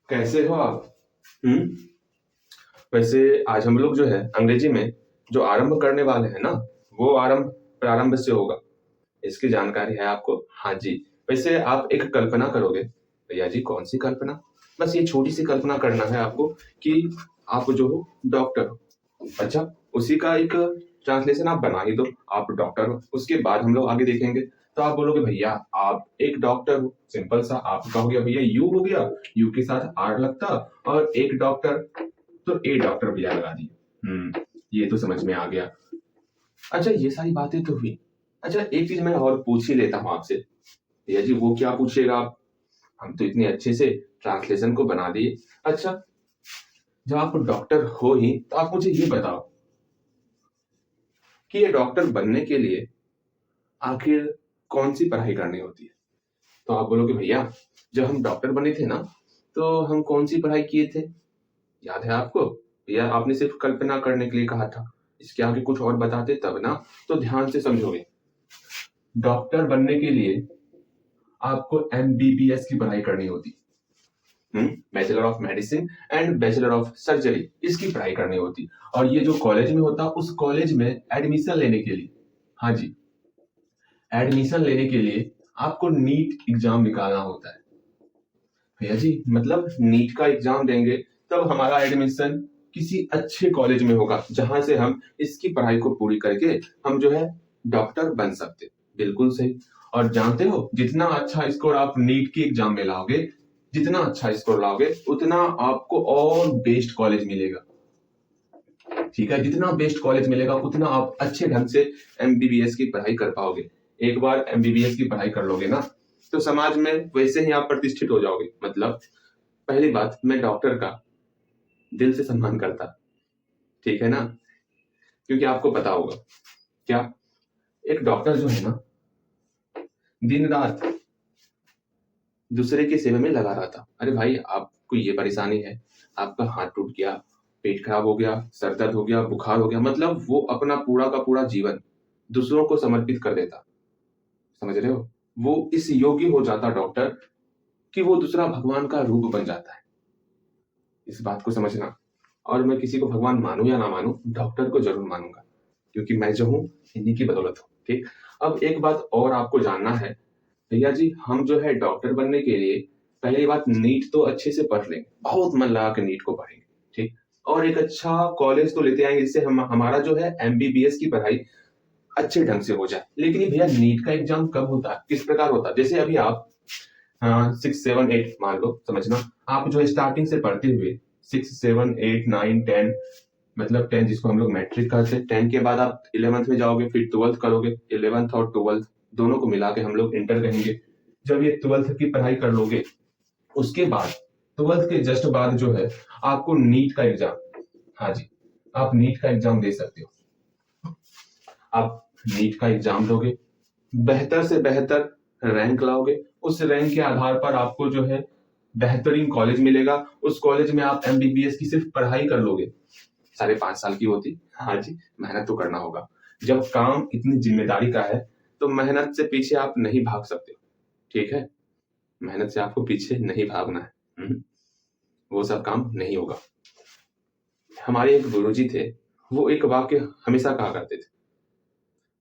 कैसे हो आप? हम्म। वैसे आज हम लोग जो है अंग्रेजी में जो आरंभ करने वाले हैं ना, वो आरंभ प्रारंभ से होगा। इसकी जानकारी है आपको? हाँ जी। वैसे आप एक कल्पना करोगे। भैया जी, कौन सी कल्पना? बस ये छोटी सी कल्पना करना है आपको कि आप जो हो डॉक्टर हो। अच्छा, उसी का एक ट्रांसलेशन आप बना ही दो। आप डॉक्टर हो, उसके बाद हम लोग आगे देखेंगे। तो आप बोलोगे भैया आप एक डॉक्टर हो, सिंपल सा। आपका हो गया भैया यू हो गया, यू के साथ आर लगता, और एक डॉक्टर, तो ए डॉक्टर भैया लगा दिए। ये तो समझ में आ गया। अच्छा, ये सारी बातें तो हुई। अच्छा, एक चीज मैं और पूछ ही लेता हूँ आपसे। भैया जी, वो क्या पूछेगा आप? हम तो इतने अच्छे से ट्रांसलेशन को बना दिए। अच्छा, जब आप डॉक्टर हो ही तो आप मुझे ये बताओ कि ये डॉक्टर बनने के लिए आखिर कौन सी पढ़ाई करनी होती है? तो आप बोलोगे भैया जब हम डॉक्टर बने थे ना, तो हम कौन सी पढ़ाई किए थे? याद है आपको? भैया आपने सिर्फ कल्पना करने के लिए कहा था। इसके आगे कुछ और बताते तब ना, तो ध्यान से समझोगे। डॉक्टर बनने के लिए आपको एमबीबीएस की पढ़ाई करनी होती। Bachelor of medicine and bachelor of surgery, इसकी पढ़ाई करनी होती। और ये जो कॉलेज में होता, उस कॉलेज में एडमिशन लेने के लिए, हाँ जी, एडमिशन लेने के लिए आपको नीट एग्जाम निकालना होता है। भैया जी, मतलब नीट का एग्जाम देंगे तब हमारा एडमिशन किसी अच्छे कॉलेज में होगा, जहां से हम इसकी पढ़ाई को पूरी करके हम जो है डॉक्टर बन सकते। बिल्कुल सही। और जानते हो, जितना अच्छा स्कोर आप नीट की एग्जाम में लाओगे, जितना अच्छा स्कोर लाओगे, उतना आपको और बेस्ट कॉलेज मिलेगा। ठीक है, जितना बेस्ट कॉलेज मिलेगा उतना आप अच्छे ढंग से एमबीबीएस की पढ़ाई कर पाओगे। एक बार एमबीबीएस की पढ़ाई कर लोगे ना, तो समाज में वैसे ही आप प्रतिष्ठित हो जाओगे। मतलब पहली बात, मैं डॉक्टर का दिल से सम्मान करता। ठीक है ना? क्योंकि आपको पता होगा क्या, एक डॉक्टर जो है ना, दिन रात दूसरे की सेवा में लगा रहा था। अरे भाई, आपको ये परेशानी है, आपका हाथ टूट गया, पेट खराब हो गया, सर दर्द हो गया, बुखार हो गया, मतलब वो अपना पूरा का पूरा जीवन दूसरों को समर्पित कर देता। समझ रहे हो? वो इस योग्य हो जाता डॉक्टर कि वो दूसरा भगवान का रूप बन जाता है। इस बात को समझना। और मैं किसी को भगवान मानूं या ना मानूं, डॉक्टर को जरूर मानूंगा, क्योंकि मैं जो हूं इन्हीं की बदौलत हूं। ठीक। अब एक बात और आपको जानना है। भैया जी, हम जो है डॉक्टर बनने के लिए पहली बात नीट तो अच्छे से पढ़ लेंगे, बहुत मन लगा के नीट को पढ़ेंगे। ठीक। और एक अच्छा कॉलेज तो लेते आएंगे जिससे हम हमारा जो है एमबीबीएस की पढ़ाई अच्छे ढंग से हो जाए। लेकिन ये भैया नीट का एग्जाम कब होता है, किस प्रकार होता है? जैसे अभी आप 6, 7, 8 मान लो, समझना। आप जो स्टार्टिंग से पढ़ते हुए 6, 7, 8, 9, 10, मतलब 10 जिसको हम लोग मैट्रिक कहते हैं, 10 के बाद आप 11th में जाओगे, फिर 12th करोगे। 11th और 12th दोनों को मिला के हम लोग इंटर कहेंगे। जब ये 12th की पढ़ाई कर लोगे, उसके बाद 12th के जस्ट बाद जो है आपको नीट का एग्जाम, हाँ जी, आप नीट का एग्जाम दे सकते हो। आप नीट का एग्जाम दोगे, बेहतर से बेहतर रैंक लाओगे, उस रैंक के आधार पर आपको जो है बेहतरीन कॉलेज मिलेगा। उस कॉलेज में आप एमबीबीएस की सिर्फ पढ़ाई कर लोगे। 5.5 साल की होती। हाँ जी, मेहनत तो करना होगा। जब काम इतनी जिम्मेदारी का है, तो मेहनत से पीछे आप नहीं भाग सकते हो। ठीक है, मेहनत से आपको पीछे नहीं भागना है। वो सब काम नहीं होगा। हमारे एक गुरुजी थे, वो एक वाक्य हमेशा कहा करते थे।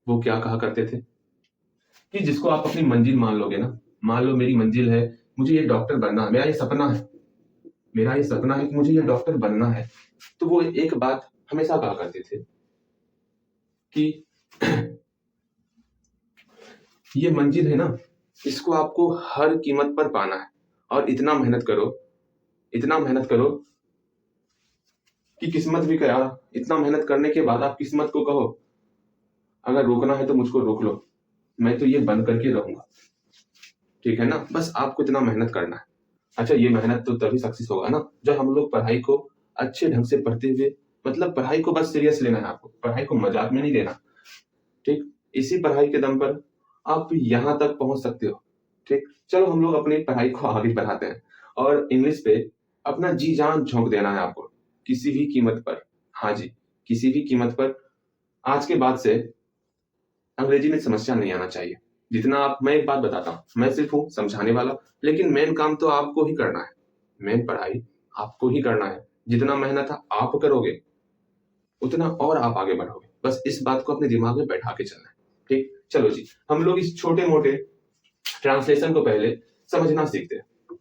वो क्या कहा करते थे कि जिसको आप अपनी मंजिल मान लोगे ना, मान लो मेरी मंजिल है, मुझे ये डॉक्टर बनना है, मेरा ये सपना है, मेरा ये सपना है कि मुझे ये डॉक्टर बनना है। तो वो एक बात हमेशा कहा करते थे कि ये मंजिल है ना, इसको आपको हर कीमत पर पाना है। और इतना मेहनत करो, इतना मेहनत करो कि किस्मत भी क्या, इतना मेहनत करने के बाद आप किस्मत को कहो अगर रोकना है तो मुझको रोक लो, मैं तो ये बंद करके रहूंगा। ठीक है ना? बस आपको इतना मेहनत करना है। अच्छा, ये मेहनत तो तभी सक्सेस होगा ना, जब हम लोग पढ़ाई को अच्छे ढंग से पढ़ते हुए, मतलब पढ़ाई को बस सीरियस लेना है आपको, पढ़ाई को मजाक में नहीं लेना। ठीक। इसी पढ़ाई के दम पर आप यहाँ तक पहुंच सकते हो। ठीक। चलो हम लोग अपनी पढ़ाई को आगे बढ़ाते हैं, और इंग्लिश पे अपना जी जान झोंक देना है आपको, किसी भी कीमत पर। हाँ जी, किसी भी कीमत पर। आज के बाद से अंग्रेजी में समस्या नहीं आना चाहिए। जितना आप, मैं एक बात बताता हूँ, मैं सिर्फ हूँ समझाने वाला, लेकिन मेन काम तो आपको ही करना है। मेन पढ़ाई आपको ही करना है। जितना मेहनत आप करोगे उतना और आप आगे बढ़ोगे। बस इस बात को अपने दिमाग में बैठा के चलना है। ठीक, चलो जी, हम लोग इस छोटे मोटे ट्रांसलेशन को पहले समझना सीखते हैं।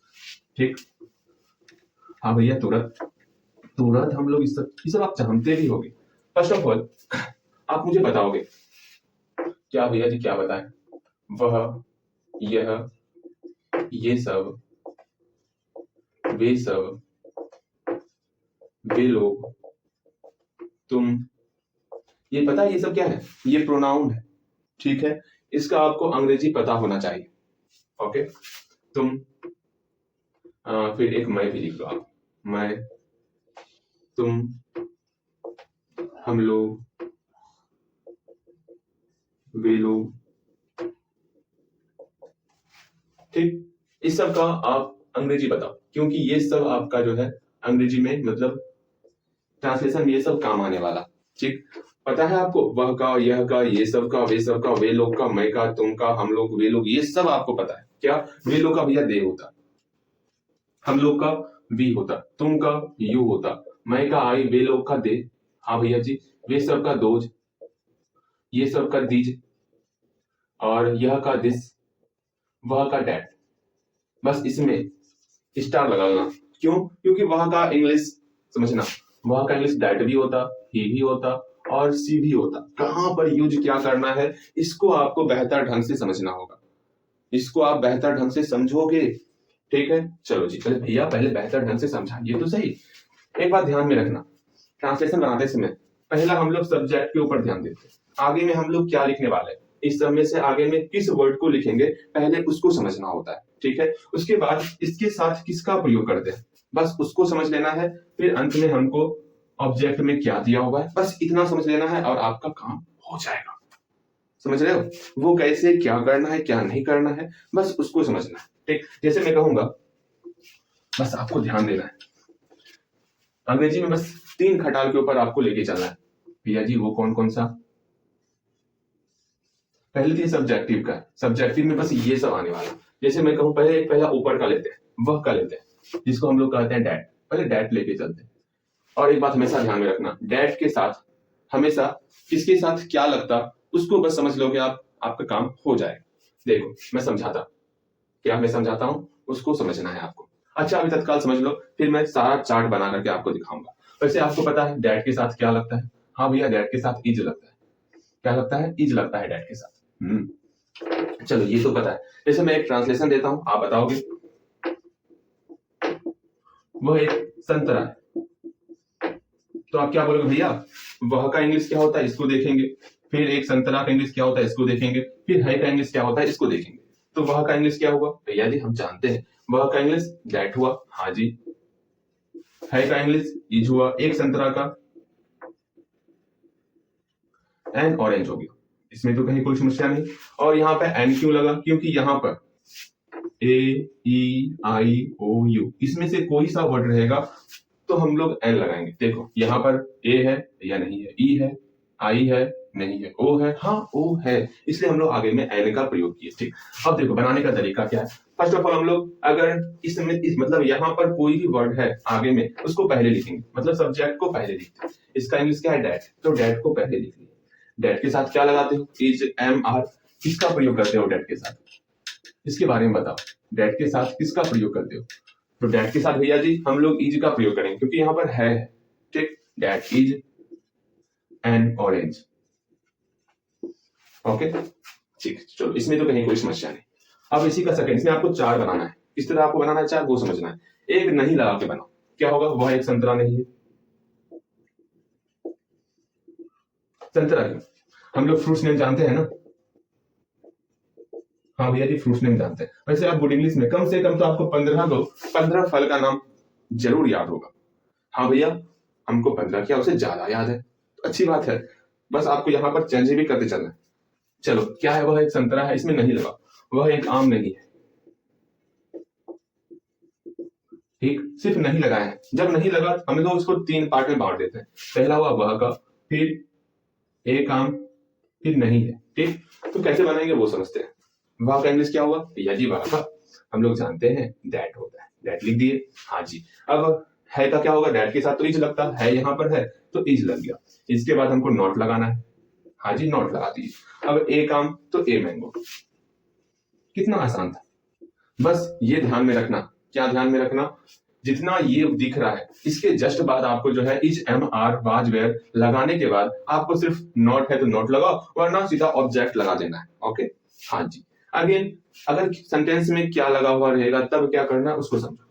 ठीक, हाँ भैया, तुरंत तुरंत हम लोग ये सब आप जानते भी होगे। फर्स्ट ऑफ ऑल आप मुझे बताओगे क्या भैया जी, क्या बताएं? वह, यह, ये सब, वे सब, वे लोग, तुम, ये पता है ये सब क्या है? ये प्रोनाउन है। ठीक है, इसका आपको अंग्रेजी पता होना चाहिए। ओके, तुम, फिर एक मैं भी लिख लो आप। मैं, तुम, हम लोग, वे लोग। ठीक, इस सब का आप अंग्रेजी बताओ, क्योंकि ये सब आपका जो है अंग्रेजी में मतलब ट्रांसलेशन में ये सब काम आने वाला। ठीक, पता है आपको? वह का, यह का, ये सब का, वे लोग का, मैं का, तुम का, हम लोग, वे लोग, ये सब आपको पता है। क्या? वे लोग का भैया दे होता, हम लोग का वी होता, तुम का यू होता, मैं का आई, वे लोग का दे। हाँ भैया जी, वे सब का दोज, ये सब का दीज, और यह का दिस, वह का डैट। बस इसमें स्टार लगाना। क्यों? क्योंकि वहां का इंग्लिश समझना, वहां का इंग्लिश डैट भी होता, ही भी होता, और सी भी होता। कहां पर यूज क्या करना है इसको आपको बेहतर ढंग से समझना होगा। इसको आप बेहतर ढंग से समझोगे। ठीक है, चलो जी, चले भैया, पहले बेहतर ढंग से समझाइए तो सही। एक बात ध्यान में रखना, ट्रांसलेशन बनाते समय पहला हम लोग सब्जेक्ट के ऊपर ध्यान देते हैं। आगे में हम लोग क्या लिखने वाले हैं, इस सब में से आगे में किस वर्ड को लिखेंगे, पहले उसको समझना होता है। ठीक है, उसके बाद इसके साथ किसका प्रयोग करते हैं, बस उसको समझ लेना है। फिर अंत में हमको ऑब्जेक्ट में क्या दिया हुआ है, बस इतना समझ लेना है और आपका काम हो जाएगा। समझ रहे हो? वो कैसे क्या करना है, क्या नहीं करना है, बस उसको समझना है। ठीक, जैसे मैं कहूंगा, बस आपको ध्यान देना है। अंग्रेजी में बस 3 खटाल के ऊपर आपको लेके चलना है। भैया जी वो कौन कौन सा? पहले थी सब्जेक्टिव का, सब्जेक्टिव में बस ये सब आने वाला। जैसे मैं कहूं, पहला ऊपर का लेते हैं, वह का लेते हैं, जिसको हम लोग कहते हैं डैट। पहले डैट लेके चलते हैं। और एक बात हमेशा ध्यान में रखना, डैट के साथ हमेशा किसके साथ क्या लगता, उसको बस समझ लोगे आप, आपका काम हो जाएगा। देखो मैं समझाता, क्या मैं समझाता हूं उसको समझना है आपको। अच्छा, अभी तत्काल समझ लो, फिर मैं सारा चार्ट बना करके आपको दिखाऊंगा। वैसे आपको पता है डैट के साथ क्या लगता है? हाँ भैया, डैट के साथ इज लगता है। क्या लगता है? इज लगता है डैट के साथ। चलो ये तो पता है। जैसे मैं एक ट्रांसलेशन देता हूं, आप बताओगे। वह एक संतरा है, तो आप क्या बोलोगे भैया? वह का इंग्लिश क्या होता है, इसको देखेंगे। फिर एक संतरा का इंग्लिश क्या होता है, इसको देखेंगे। फिर है का इंग्लिश क्या होता है, इसको देखेंगे। तो वह का इंग्लिश क्या हुआ भैया जी? हम जानते हैं, वह का इंग्लिश दैट हुआ। हाँ जी। है का इंग्लिश इज हुआ। एक संतरा का एन ऑरेंज हो गया। इसमें तो कहीं कोई समस्या नहीं। और यहाँ पे एन क्यों लगा? क्योंकि यहाँ पर ए ई आई ओ यू, इसमें से कोई सा वर्ड रहेगा तो हम लोग एन लगाएंगे। देखो यहाँ पर ए है या नहीं है, ई है, आई है नहीं है, ओ है, हाँ ओ है, इसलिए हम लोग आगे में एन का प्रयोग किए। ठीक, अब देखो बनाने का तरीका क्या है। फर्स्ट ऑफ ऑल हम लोग अगर इसमें मतलब यहाँ पर कोई भी वर्ड है आगे में, उसको पहले लिखेंगे, मतलब सब्जेक्ट को पहले लिखते हैं। इसका इंग्लिश क्या है? डैट, तो डैट को पहले लिख लिया। डैट के साथ क्या लगाते हो? इज, एम, आर, किसका प्रयोग करते हो डैट के साथ? इसके बारे में बताओ, डैट के साथ किसका प्रयोग करते हो? तो डैट के साथ भैया जी हम लोग इज का प्रयोग करेंगे, क्योंकि यहाँ पर है। ठीक, that is an orange. Okay, ठीक, चलो इसमें तो कहीं कोई समस्या नहीं। अब इसी का सेकंड, इसमें आपको चार बनाना है। किस तरह आपको बनाना है चार, वो समझना है। एक नहीं लगा के बनाओ, क्या होगा? वह एक संतरा नहीं है। संतरा क्यों? हम लोग फ्रूट्स नेम जानते हैं ना। हाँ भैया जी, फ्रूट्स नेम जानते हैं। वैसे आप गुड इंग्लिश में कम से कम तो आपको 15 फल का नाम जरूर याद होगा। हाँ भैया, हमको 15 क्या, उसे ज्यादा याद है, तो अच्छी बात है। बस आपको यहाँ पर चेंज भी करते चलना है। चलो, क्या है? वह एक संतरा है, इसमें नहीं लगा। वह एक आम नहीं है। ठीक, सिर्फ नहीं लगाया है। जब नहीं लगा हम लोग उसको 3 पार्ट में बांट देते हैं। पहला हुआ वह का, फिर एक आम, फिर नहीं है। ठीक, तो कैसे बनाएंगे वो समझते हैं। वह का इंग्लिश क्या हुआ भैया जी? वह का हम लोग जानते हैं दैट होता है। डैट लिख दिए। हाँ जी, अब है का क्या होगा, डैट के साथ तो इज लगता है, यहाँ पर है तो इज लग गया। इसके बाद हमको नॉट लगाना है। हाँ जी, नॉट लगा दिए। अब ए काम तो ए मैंगो। कितना आसान था। बस ये ध्यान में रखना, क्या ध्यान में रखना, जितना ये दिख रहा है इसके जस्ट बाद आपको जो है is, am, are, was, were लगाने के बाद आपको सिर्फ नॉट है तो नॉट लगाओ, वरना सीधा ऑब्जेक्ट लगा देना है। ओके, हाँ जी। अगेन, अगर सेंटेंस में क्या लगा हुआ रहेगा तब क्या करना है उसको समझो।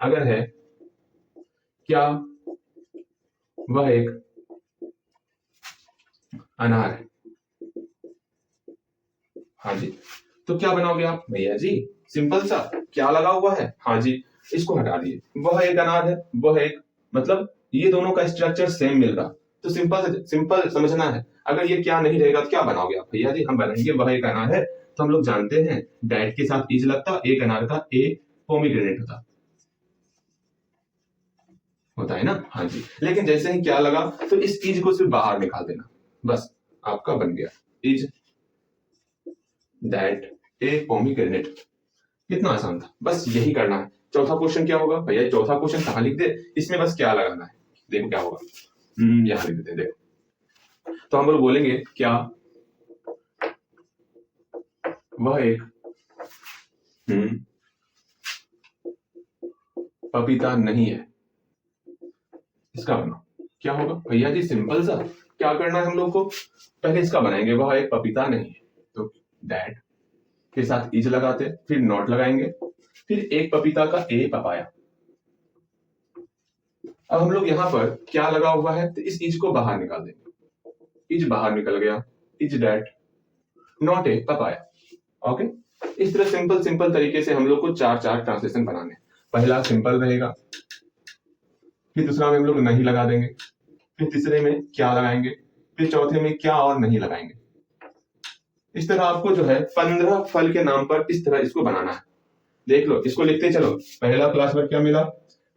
अगर है क्या वह एक अनार है, हाँ जी, तो क्या बनाओगे आप भैया जी, सिंपल सा, क्या लगा हुआ है, हाँ जी, इसको हटा दिए, वह एक अनार है, वह एक, मतलब ये दोनों का स्ट्रक्चर सेम मिल रहा, तो सिंपल सिंपल समझना है। अगर ये क्या नहीं रहेगा तो क्या बनाओगे आप भैया जी, हम बनाएंगे वह एक अनार है, तो हम लोग जानते हैं डैट के साथ इज लगता, एक अनार का ए पोमीग्रेनेट होता है ना, हाँ जी। लेकिन जैसे ही क्या लगा तो इस इज को सिर्फ बाहर निकाल देना, बस आपका बन गया इज दैट ए पोमीग्रेनेट। कितना आसान था, बस यही करना है। चौथा क्वेश्चन क्या होगा भैया, चौथा क्वेश्चन कहाँ लिख दे, इसमें बस क्या लगाना है, देखो क्या होगा, यहाँ लिख देते हैं, देखो। तो हम लोग बोलेंगे क्या वह एक पपीता नहीं है, इसका बनाओ। क्या होगा भैया जी, सिंपल सा, क्या करना है हम लोग को, पहले इसका बनाएंगे, वह एक पपीता नहीं है, तो दैट के साथ इज लगाते, फिर नॉट लगाएंगे, फिर एक पपीता का ए पपाया। अब हम लोग यहाँ पर क्या लगा हुआ है तो इस इज को बाहर निकाल देंगे, इज बाहर निकल गया, is that not a papaya. Okay, इस तरह सिंपल सिंपल तरीके से हम लोग को चार चार ट्रांसलेशन बनाने। पहला सिंपल रहेगा, फिर दूसरा में हम लोग नहीं लगा देंगे, फिर तीसरे में क्या लगाएंगे, फिर चौथे में क्या और नहीं लगाएंगे। इस तरह आपको जो है 15 फल के नाम पर इस तरह इसको बनाना है। देख लो, इसको लिखते चलो। पहला क्लास वर्क क्या मिला,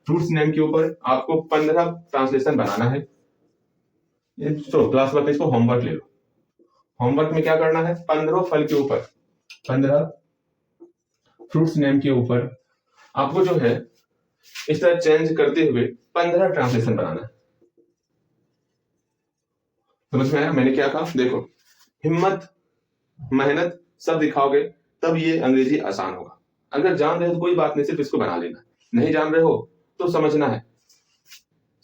फ्रूट्स नेम के ऊपर आपको 15 ट्रांसलेशन बनाना है। तो क्लास वर्क, इसको होमवर्क ले लो। होमवर्क में क्या करना है, 15 फल के ऊपर, 15 फ्रूट्स नेम के ऊपर आपको जो है इस तरह चेंज करते हुए 15 ट्रांसलेशन बनाना है। समझ में आया मैंने क्या कहा, देखो, हिम्मत मेहनत सब दिखाओगे तब ये अंग्रेजी आसान होगा। अगर जान रहे हो तो कोई बात नहीं, सिर्फ इसको बना लेना, नहीं जान रहे हो तो समझना है।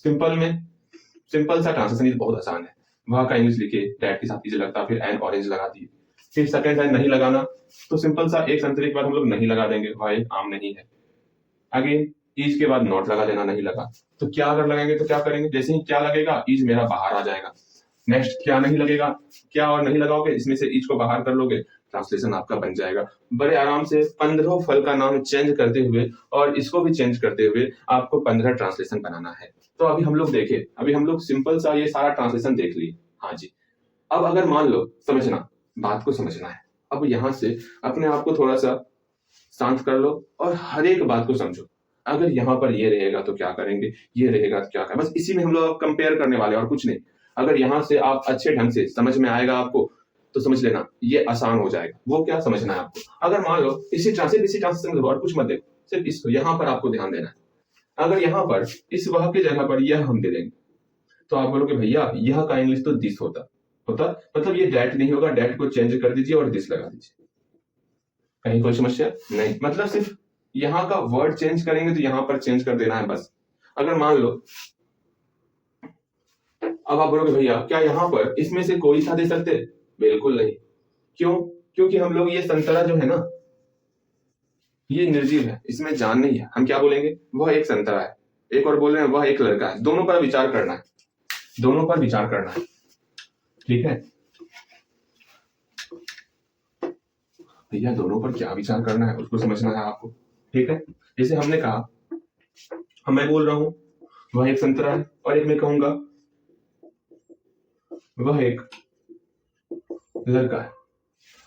सिंपल में सिंपल सा ट्रांसलेशन, ये बहुत आसान है। वहां का इंग्लिश लिखे, डैट के साथ इज लगता, फिर एन ऑरेंज लगा दिए, फिर सेकंड टाइम नहीं लगाना, तो सिंपल सा एक संतरे के बाद हम लोग नहीं लगा देंगे, भाई आम नहीं है। आगे इज के बाद नॉट लगा देना, नहीं लगा तो क्या अगर लगाएंगे तो क्या करेंगे, जैसे ही क्या लगेगा इज मेरा बाहर आ जाएगा। नेक्स्ट क्या नहीं लगेगा, क्या और नहीं लगाओगे, इसमें से इज को बाहर कर लोगे, ट्रांसलेशन आपका बन जाएगा। बड़े आराम से 15 फल का नाम चेंज करते हुए और इसको भी चेंज करते हुए आपको 15 ट्रांसलेशन बनाना है। तो अभी हम लोग देखे, अभी हम लोग सिंपल सा ये सारा ट्रांसलेशन देख लिए। हाँ जी, अब अगर मान लो, समझना, बात को समझना है। अब यहां से अपने आप को थोड़ा सा शांत कर लो और हर एक बात को समझो। अगर यहाँ पर ये रहेगा तो क्या करेंगे, ये रहेगा तो क्या करेंगे, बस इसी में हम लोग कंपेयर करने वाले और कुछ नहीं। अगर यहां से आप अच्छे ढंग से समझ में आएगा आपको तो समझ लेना ये आसान हो जाएगा। वो क्या समझना है आपको, अगर मान लो इसी ट्रांसलेशन और कुछ मत देखो, सिर्फ इसको यहाँ पर आपको ध्यान देना है। अगर यहाँ पर इस वह की जगह पर यह हम दे देंगे तो आप बोलोगे भैया यह का इंग्लिश तो दिस होता होता, मतलब ये डैट नहीं होगा, डैट को चेंज कर दीजिए और दिस लगा दीजिए। कहीं कोई समस्या नहीं, मतलब सिर्फ यहाँ का वर्ड चेंज करेंगे तो यहाँ पर चेंज कर देना है बस। अगर मान लो, अब आप बोलोगे भैया क्या यहाँ पर इसमें से कोई सा दे सकते, बिल्कुल नहीं। क्यों, क्योंकि हम लोग ये संतरा जो है ना ये निर्जीव है, इसमें जान नहीं है। हम क्या बोलेंगे, वह एक संतरा है, एक और बोल रहे हैं वह एक लड़का है। दोनों पर विचार करना है, दोनों पर विचार करना है, ठीक है भैया, दोनों पर क्या विचार करना है उसको समझना है आपको, ठीक है। जैसे हमने कहा, मैं बोल रहा हूं वह एक संतरा है और एक मैं कहूंगा वह एक लड़का है।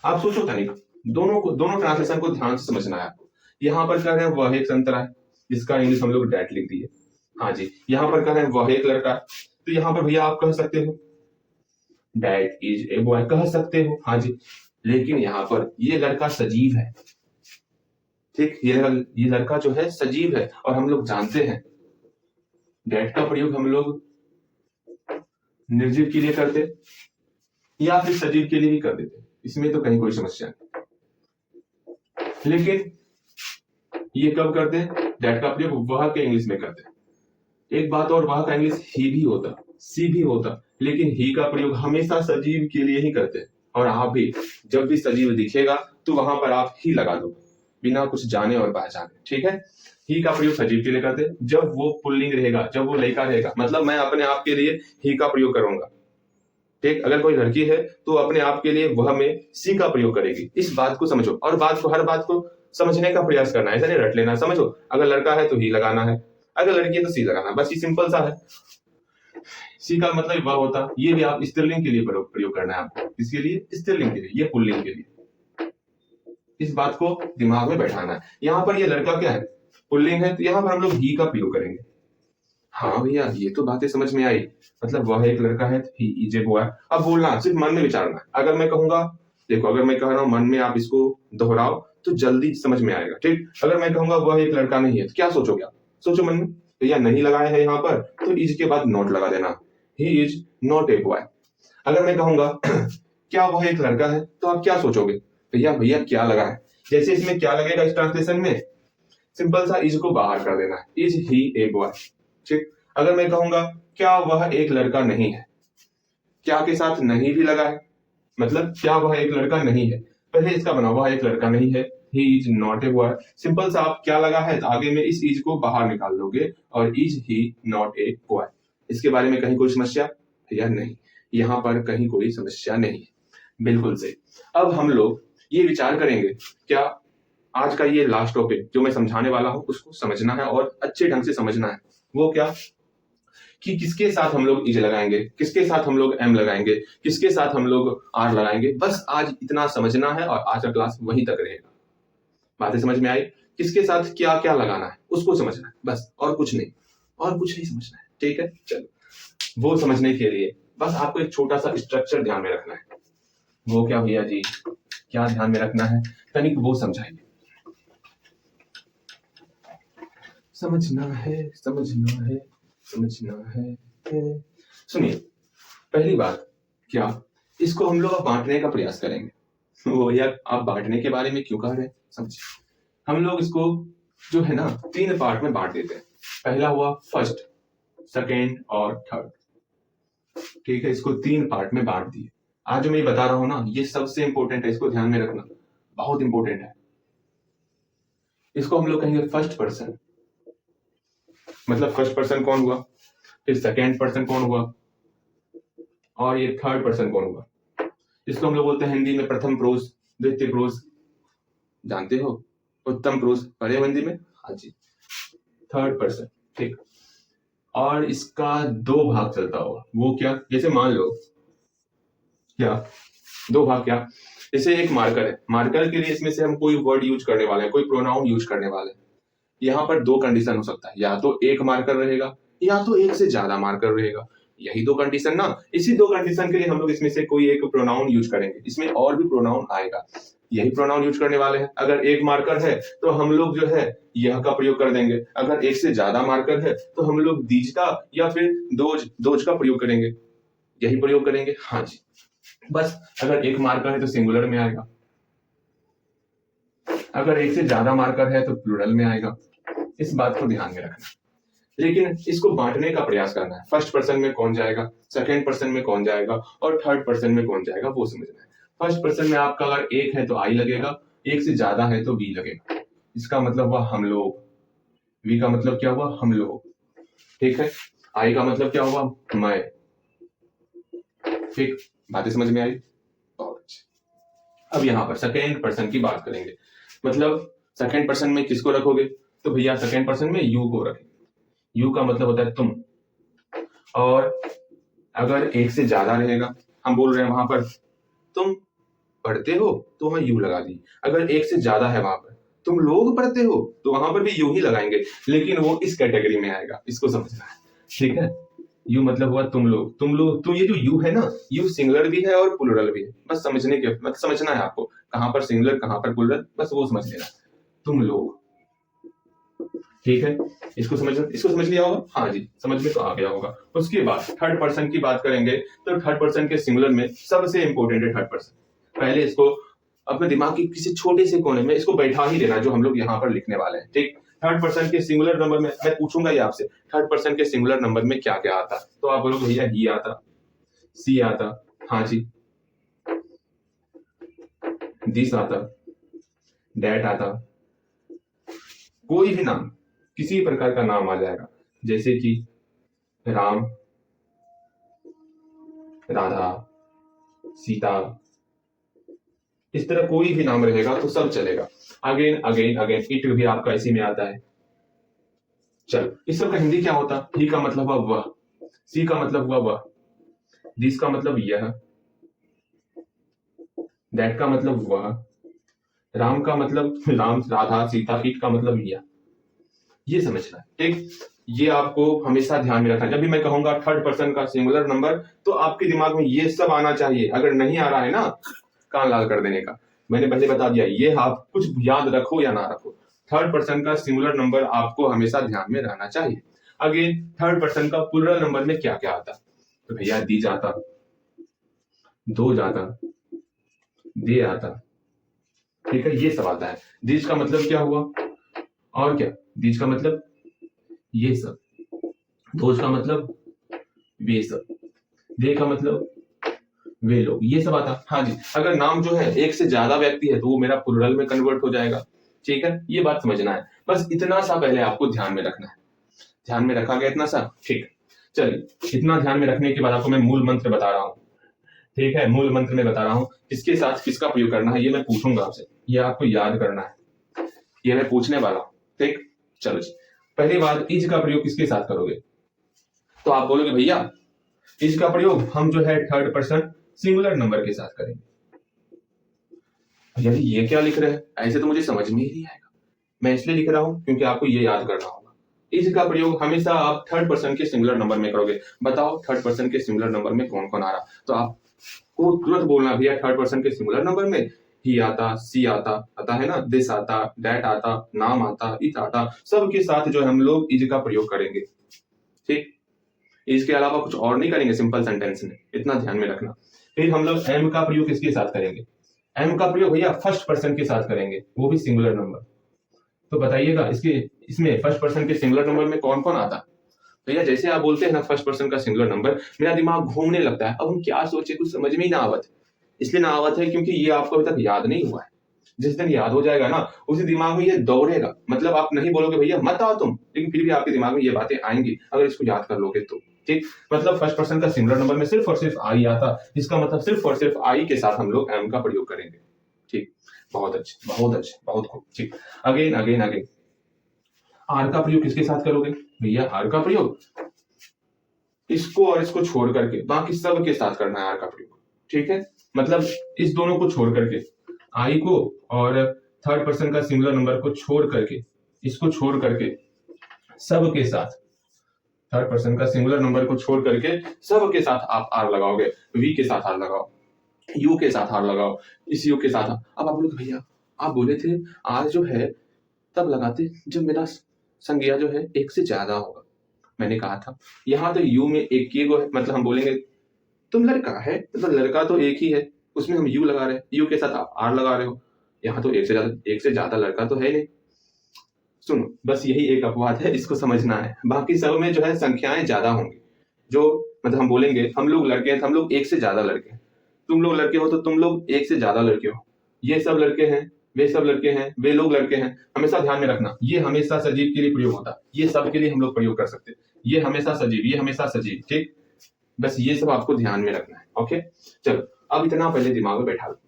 आप सोचो तनिक, दोनों ट्रांसलेशन को ध्यान से समझना है आपको। यहाँ पर कह रहे हैं वह एक संतरा है, जिसका इंग्लिश हम लोग डैट लिख दिए। हाँ जी, यहाँ पर कह रहे हैं वह एक लड़का है, तो यहाँ पर भैया आप कह सकते हो डैट इज ए बॉय, कह सकते हो, हाँ जी। लेकिन यहाँ पर ये लड़का सजीव है, ठीक, ये लड़का जो है सजीव है और हम लोग जानते हैं डेट का प्रयोग हम लोग निर्जीव के लिए करते या फिर सजीव के लिए भी कर देते, इसमें तो कहीं कोई समस्या नहीं। लेकिन ये कब करते हैं? डेट का प्रयोग वह के इंग्लिश में करते हैं। एक बात और, वह का इंग्लिश ही भी होता, सी भी होता, लेकिन ही का प्रयोग हमेशा सजीव के लिए ही करते हैं। और आप भी जब भी सजीव दिखेगा तो वहां पर आप ही लगा दो बिना कुछ जाने और पहचाने, ठीक है। ही का प्रयोग सजीव के लिए करते हैं जब वो पुल्लिंग रहेगा, जब वो लड़का रहेगा, मतलब मैं अपने आप के लिए ही का प्रयोग करूंगा, ठीक। अगर कोई लड़की है तो अपने आप के लिए वह में सी का प्रयोग करेगी। इस बात को समझो और हर बात को समझने का प्रयास करना है, ऐसा नहीं रट लेना। समझो, अगर लड़का है तो ही लगाना है, अगर लड़की है तो सी लगाना है, बस ये सिंपल सा है। सी का मतलब वह होता, ये भी आप स्त्रीलिंग के लिए प्रयोग करना है आपको। इसके लिए स्त्रीलिंग के लिए, ये पुल्लिंग के लिए। इस बात को दिमाग में बैठाना है। यहाँ पर ये लड़का क्या है? पुल्लिंग है, तो यहाँ पर हम लोग ही का प्रयोग करेंगे। हाँ भैया, ये तो बातें समझ में आई। मतलब वह एक लड़का है, ही इज ए बॉय। अब बोलना सिर्फ मन में विचारना। अगर मैं कहूंगा, देखो, अगर मैं कह रहा हूँ मन में, आप इसको दोहराओ तो जल्दी समझ में आएगा, ठीक। अगर मैं कहूंगा वह एक लड़का नहीं है, तो क्या सोचोगे आप? सोचो मन में। भैया नहीं लगाया है यहाँ पर, तो इज के बाद नॉट लगा देना, he is not a boy. अगर मैं कहूंगा क्या वह एक लड़का है, तो आप क्या सोचोगे? भैया क्या लगा है? जैसे इसमें क्या लगेगा, इस ट्रांसलेशन में सिंपल सा इज को बाहर कर देना है, इज ही ए बॉय, ठीक। अगर मैं कहूंगा क्या वह एक लड़का नहीं है, क्या के साथ नहीं भी लगा है, मतलब क्या वह एक लड़का नहीं है, पहले इसका बनाओ, वह एक लड़का नहीं है, he is not a boy. Simple सा, आप क्या लगा है तो आगे में इस इज को बाहर निकाल दोगे और is he not a boy. इसके बारे में कहीं कोई समस्या या नहीं? यहाँ पर कहीं कोई समस्या नहीं है, बिल्कुल सही। अब हम लोग ये विचार करेंगे, क्या आज का ये लास्ट टॉपिक जो मैं समझाने वाला हूं उसको समझना है और अच्छे ढंग से समझना है। वो क्या कि किसके साथ हम लोग इज लगाएंगे, किसके साथ हम लोग एम लगाएंगे, किसके साथ हम लोग आर लगाएंगे, बस आज इतना समझना है और आज का क्लास वहीं तक रहेगा। बातें समझ में आई? किसके साथ क्या क्या लगाना है उसको समझना है बस, और कुछ नहीं, और कुछ नहीं समझना है, ठीक है। चलो, वो समझने के लिए बस आपको एक छोटा सा स्ट्रक्चर ध्यान में रखना है। वो क्या भैया जी, क्या ध्यान में रखना है? तनिक वो समझाइए। समझना है, समझना है, समझना है। सुनिए, पहली बात, क्या इसको हम लोग बांटने का प्रयास करेंगे। वो यार, आप बांटने के बारे में क्यों कह रहे हैं? समझिए, हम लोग इसको जो है ना 3 पार्ट में बांट देते हैं। पहला हुआ फर्स्ट, सेकेंड और थर्ड, ठीक है। इसको 3 पार्ट में बांट दिए। आज जो मैं बता रहा हूं ना, ये सबसे इंपॉर्टेंट है, इसको ध्यान में रखना, बहुत इंपॉर्टेंट है। इसको हम लोग कहेंगे फर्स्ट पर्सन, मतलब फर्स्ट पर्सन कौन हुआ, फिर सेकेंड पर्सन कौन हुआ, और ये थर्ड पर्सन कौन हुआ। इसको हम लोग बोलते हैं हिंदी में प्रथम पुरुष, द्वितीय पुरुष, जानते हो, उत्तम पुरुष पढ़े हिंदी में, हाँ जी, थर्ड पर्सन, ठीक। और इसका 2 भाग चलता होगा। वो क्या? जैसे मान लो, क्या 2 भाग, क्या जैसे एक मार्कर है, मार्कर के लिए इसमें से हम कोई वर्ड यूज करने वाले हैं, कोई प्रोनाउन यूज करने वाले हैं। यहाँ पर 2 कंडीशन हो सकता है, या तो एक मार्कर रहेगा या तो एक से ज्यादा मार्कर रहेगा। यही 2 कंडीशन ना, इसी 2 कंडीशन के लिए हम लोग इसमें से कोई एक प्रोनाउन यूज करेंगे। इसमें और भी प्रोनाउन आएगा, यही प्रोनाउन यूज करने वाले हैं। अगर एक मार्कर है तो हम लोग जो है यह का प्रयोग कर देंगे। अगर एक से ज्यादा मार्कर है तो हम लोग दीज का या फिर दोज का प्रयोग करेंगे, यही प्रयोग करेंगे, हाँ जी। बस अगर एक मार्कर है तो सिंगुलर में आएगा, अगर एक से ज्यादा मार्कर है तो प्लूरल में आएगा। इस बात को ध्यान में रखना, लेकिन इसको बांटने का प्रयास करना है। फर्स्ट पर्सन में कौन जाएगा, सेकंड पर्सन में कौन जाएगा और थर्ड पर्सन में कौन जाएगा, वो समझना है। फर्स्ट पर्सन में आपका अगर एक है तो आई लगेगा, एक से ज्यादा है तो वी लगेगा। इसका मतलब हुआ हम लोग, वी का मतलब क्या हुआ, हम लोग, ठीक है। आई का मतलब क्या हुआ, मैं, ठीक। बातें समझ में आई? बहुत अच्छा। अब यहाँ पर सेकेंड पर्सन की बात करेंगे। मतलब सेकेंड पर्सन में किसको रखोगे? तो भैया सेकेंड पर्सन में यू को रखेंगे। यू का मतलब होता है तुम, और अगर एक से ज्यादा रहेगा, हम बोल रहे हैं वहां पर तुम पढ़ते हो तो वहां यू लगा दी। अगर एक से ज्यादा है वहां पर तुम लोग पढ़ते हो तो वहां पर भी यू ही लगाएंगे, लेकिन वो इस कैटेगरी में आएगा, इसको समझना है, ठीक है। यू मतलब हुआ तुम लोग, तो ये जो यू है ना, यू सिंगुलर भी है और प्लूरल भी है। बस समझना है आपको, कहां पर सिंगुलर कहां पर प्लूरल, बस वो समझ लेना। तुम लोग। ठीक है, इसको समझ लिया होगा? हाँ जी, समझ में तो आ गया होगा। उसके बाद थर्ड पर्सन की बात करेंगे तो थर्ड पर्सन के सिंगुलर में सबसे इंपॉर्टेंट है थर्ड पर्सन। पहले इसको अपने दिमाग के किसी छोटे से कोने में इसको बैठा ही देना, जो हम लोग यहाँ पर लिखने वाले हैं। ठीक, थर्ड पर्सन के सिंगुलर नंबर में मैं पूछूंगा ये आपसे, थर्ड पर्सन के सिंगुलर नंबर में क्या क्या आता? तो आप बोलोगे भैया ही आता, सी आता, हाँ जी, दिस आता, डैट आता, कोई भी नाम, किसी प्रकार का नाम आ जाएगा, जैसे कि राम, राधा, सीता, इस तरह कोई भी नाम रहेगा तो सब चलेगा। अगेन अगेन अगेन, इट भी आपका इसी में आता है। चलो, इस सब का हिंदी क्या होता? ही का मतलब हुआ वह, सी का मतलब हुआ वह, दिस का मतलब यह, दैट का मतलब वह, राम का मतलब राम, राधा, सीता, इट का मतलब यह। ये समझना है, ठीक। ये आपको हमेशा ध्यान में रखना। जब भी मैं कहूंगा थर्ड पर्सन का सिंगुलर नंबर, तो आपके दिमाग में ये सब आना चाहिए। अगर नहीं आ रहा है ना, कान लाल कर देने का। मैंने पहले बता दिया, ये आप कुछ याद रखो या ना रखो, थर्ड पर्सन का सिंगुलर नंबर आपको हमेशा ध्यान में रहना चाहिए। अगेन, थर्ड पर्सन का प्लूरल नंबर में क्या क्या आता? तो भैया दी जाता, दो जाता, दे आता, ठीक है, ये सब आता है। दीज का मतलब क्या हुआ? और क्या? दीज का मतलब ये सब, दोज का मतलब वे सब, दे का मतलब वे लोग, ये सब आता। हाँ जी, अगर नाम जो है एक से ज्यादा व्यक्ति है तो वो मेरा प्लूरल में कन्वर्ट हो जाएगा। ठीक है, ये बात समझना है। बस इतना सा पहले आपको ध्यान में रखना है। ध्यान में रखा गया इतना सा? ठीक है, चलिए, इतना ध्यान में रखने के बाद आपको मैं मूल मंत्र बता रहा हूँ। ठीक है, मूल मंत्र में बता रहा हूँ किसके साथ किसका प्रयोग करना है, ये मैं पूछूंगा आपसे, ये आपको याद करना है, ये मैं पूछने वाला हूँ। ठीक, चलो जी। पहली बात, इज का प्रयोग किसके साथ करोगे? तो आप बोलोगे भैया इज का प्रयोग हम जो है थर्ड पर्सन सिंगुलर नंबर के साथ करेंगे। यानी ये क्या लिख रहे हैं? ऐसे तो मुझे समझ में ही नहीं आएगा। मैं इसलिए लिख रहा हूं क्योंकि आपको ये याद करना होगा। इज का प्रयोग हमेशा आप थर्ड पर्सन के सिंगुलर नंबर में करोगे। बताओ थर्ड पर्सन के सिंगुलर नंबर में कौन कौन आ रहा? तो आपको तुरंत बोलना भैया थर्ड पर्सन के सिंगुलर नंबर में ही आता, सी आता है ना, दिस आता, दैट आता, नाम आता, इट आता, सबके साथ जो हम लोग इज का प्रयोग करेंगे। ठीक, इसके अलावा कुछ और नहीं करेंगे सिंपल सेंटेंस में, इतना ध्यान में रखना। फिर हम लोग एम का प्रयोग किसके साथ करेंगे? एम का प्रयोग भैया फर्स्ट पर्सन के साथ करेंगे, वो भी सिंगुलर नंबर। तो बताइएगा इसमें फर्स्ट पर्सन के सिंगुलर नंबर में कौन कौन आता? भैया जैसे आप बोलते हैं ना फर्स्ट पर्सन का सिंगुलर नंबर, मेरा दिमाग घूमने लगता है। अब हम क्या सोचे, कुछ समझ में ही ना आवत। इसलिए ना आवत है क्योंकि ये आपको अभी तक याद नहीं हुआ है। जिस दिन याद हो जाएगा ना, उसी दिमाग में ये दौड़ेगा। मतलब आप नहीं बोलोगे भैया मत आओ तुम, लेकिन फिर भी आपके दिमाग में ये बातें आएंगी अगर इसको याद कर लोगे तो। ठीक, मतलब फर्स्ट पर्सन का सिंगुलर नंबर में सिर्फ और सिर्फ आई आता, इसका मतलब सिर्फ और सिर्फ आई के साथ हम लोग एम का प्रयोग करेंगे। ठीक, बहुत अच्छे, बहुत अच्छे, बहुत खूब। ठीक, अगेन अगेन अगेन, आर का प्रयोग किसके साथ करोगे? भैया आर का प्रयोग इसको और इसको छोड़ करके बाकी सब के साथ करना है आर का प्रयोग। ठीक है, मतलब इस दोनों को छोड़ करके, आई को और थर्ड पर्सन का सिंगुलर नंबर को छोड़ करके, इसको छोड़ करके सब के साथ, थर्ड पर्सन का सिंगुलर नंबर को छोड़ करके सब के साथ आप आर लगाओगे। वी के साथ आर लगाओ, यू के साथ आर लगाओ, इस यू के साथ। अब आप बोलोगे भैया आप बोले थे आर जो है तब लगाते जब मेरा संज्ञा जो है एक से ज्यादा होगा। मैंने कहा था यहाँ तो यू में एक ही गो है, मतलब हम बोलेंगे तुम लड़का है, मतलब लड़का तो एक ही है, उसमें हम यू लगा रहे हैं, यू के साथ आप आर लगा रहे हो। यहाँ तो एक से ज्यादा लड़का तो है नहीं। सुनो, बस यही एक अपवाद है, इसको समझना है। बाकी सब में जो है संख्याएं ज्यादा होंगी। जो मतलब हम बोलेंगे हम लोग लड़के हैं तो हम लोग एक से ज्यादा लड़के हैं, तुम लोग लड़के हो तो तुम लोग एक से ज्यादा लड़के हो, ये सब लड़के हैं, वे सब लड़के हैं, वे लोग लड़के हैं। हमेशा ध्यान में रखना, ये हमेशा सजीव के लिए प्रयोग होता है, ये सब के लिए हम लोग प्रयोग कर सकते हैं। ये हमेशा सजीव, ये हमेशा सजीव। ठीक, बस ये सब आपको ध्यान में रखना है। ओके, चलो अब इतना पहले दिमाग में बैठा लो,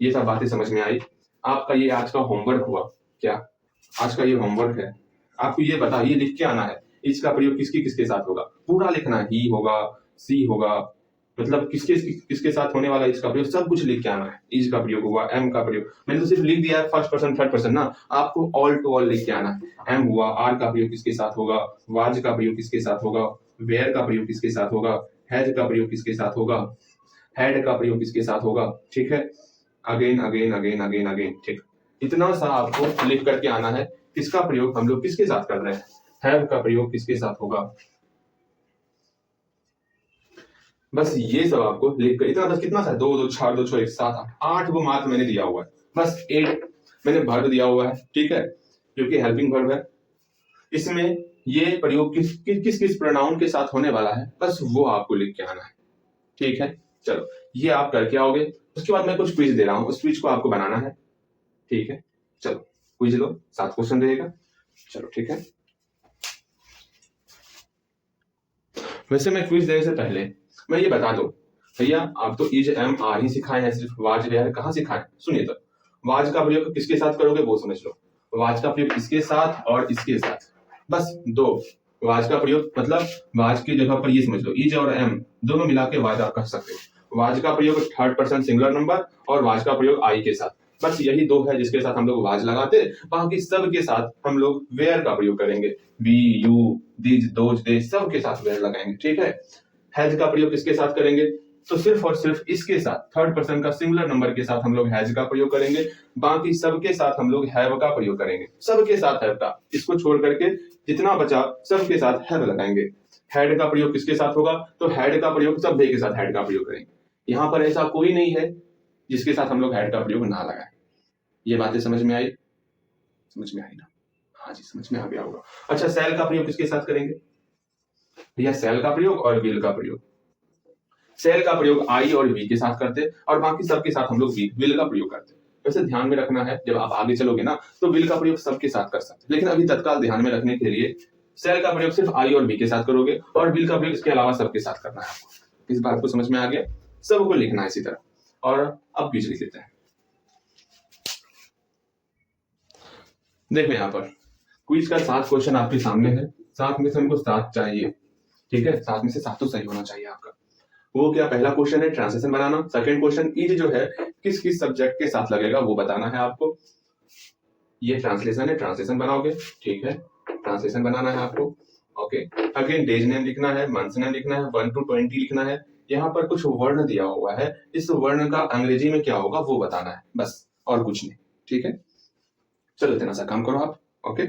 ये सब बातें समझ में आई। आपका ये आज का होमवर्क हुआ क्या? आज का ये होमवर्क है, आपको ये बता, ये लिख के आना है इसका प्रयोग किसके किसके साथ होगा, पूरा लिखना है। ही होगा, सी होगा, मतलब किसके किसके साथ होने वाला इसका प्रयोग सब कुछ लिख के आना है। इज का प्रयोग हुआ, एम का प्रयोग, मैंने तो सिर्फ लिख दिया है फर्स्ट पर्सन थर्ड पर्सन ना, आपको ऑल टू ऑल लिख के आना है। एम हुआ, आर का प्रयोग किसके साथ होगा, वाज का प्रयोग किसके साथ होगा, वेयर का प्रयोग किसके साथ होगा, हैज का प्रयोग किसके साथ होगा, हैड का प्रयोग किसके साथ होगा। ठीक है, again again again again again. ठीक, इतना सा आपको लिख करके आना है। किसका प्रयोग हम लोग किसके साथ कर रहे हैं, हैव का प्रयोग किसके साथ होगा, बस ये सब आपको लिख कर इतना, बस कितना सा 2 2 4 2 6 1 7 8 वो मार्क मैंने दिया हुआ है, बस 8 मैंने वर्ब दिया हुआ है, ठीक है, क्योंकि हेल्पिंग वर्ब है। इसमें ये प्रयोग किस किस किस प्रोनाउन के साथ होने वाला है, बस वो आपको लिख के आना है, ठीक है। चलो ये आप करके आओगे, उसके बाद मैं कुछ क्विज दे रहा हूं, उस क्विज को आपको बनाना है, ठीक है। चलो क्विज लो, 7 क्वेश्चन रहेगा, चलो ठीक है। वैसे मैं क्विज देने से पहले मैं ये बता दूं, भैया आप तो इज एम आर ही सिखाए हैं, सिर्फ वाज वेयर कहाँ सिखाए, सुनिए तो, वाज का प्रयोग किसके साथ करोगे वो समझ लो। वाज का प्रयोग इसके साथ और इसके साथ, बस 2। वाज का प्रयोग मतलब वाज की जगह पर ये समझ लो, इज और एम दोनों मिला के वाज आप कर सकते हो। वाज का प्रयोग थर्ड पर्सन सिंगुलर नंबर और वाज का प्रयोग आई के साथ, बस यही 2 है जिसके साथ हम लोग वाज लगाते। बाकी सब के साथ हम लोग वेयर का प्रयोग करेंगे, बी यू दिज दोज दे सब के साथ वेयर लगाएंगे, ठीक है। हैज का प्रयोग किसके साथ करेंगे, तो सिर्फ और सिर्फ इसके साथ थर्ड पर्सन का सिंगुलर नंबर के साथ हम लोग हैज का प्रयोग करेंगे। बाकी सबके साथ हम लोग हैव का प्रयोग करेंगे, सबके साथ हैव का, इसको छोड़ करके जितना बचा सबके साथ हैव लगाएंगे। हैड का प्रयोग किसके साथ होगा, तो हैड का प्रयोग सब के साथ हैड का प्रयोग करेंगे। यहां पर ऐसा कोई नहीं है जिसके साथ हम लोग हैड का प्रयोग ना लगाएं। ये बातें समझ में आई, समझ में आई ना, हाँ जी समझ में आ गया होगा। अच्छा सेल का प्रयोग किसके साथ करेंगे, भैया सेल का प्रयोग और विल का प्रयोग। सेल का प्रयोग आई और वी के साथ करते और बाकी सबके साथ हम लोग विल का प्रयोग करते। वैसे ध्यान में रखना है, जब आप आगे चलोगे ना तो विल का प्रयोग सबके साथ कर सकते, लेकिन अभी तत्काल ध्यान में रखने के लिए सेल का प्रयोग सिर्फ आई और वी के साथ करोगे और विल का प्रयोग इसके अलावा सबके साथ करना है आपको। इस बात को समझ में आ गया, सबको लिखना है इसी तरह। और अब क्विज लिख लेते हैं। देखो यहाँ पर क्विज का 7 क्वेश्चन आपके सामने है, 7 में से हमको 7 चाहिए, ठीक है, 7 में से 7 तो सही होना चाहिए आपका। वो क्या, पहला क्वेश्चन है translation banana, second question is जो है किस किस सब्जेक्ट के साथ लगेगा वो बताना है आपको। ये ट्रांसलेशन है, ट्रांसलेशन बनाओगे, ठीक है, ट्रांसलेशन बनाना है आपको, ओके। अगेन डेज नेम लिखना है, मंथ्स नेम लिखना है, 1 to 20 लिखना है। यहाँ पर कुछ वर्ण दिया हुआ है, इस वर्ण का अंग्रेजी में क्या होगा वो बताना है, बस और कुछ नहीं, ठीक है। चलो इतना सा काम करो आप, ओके।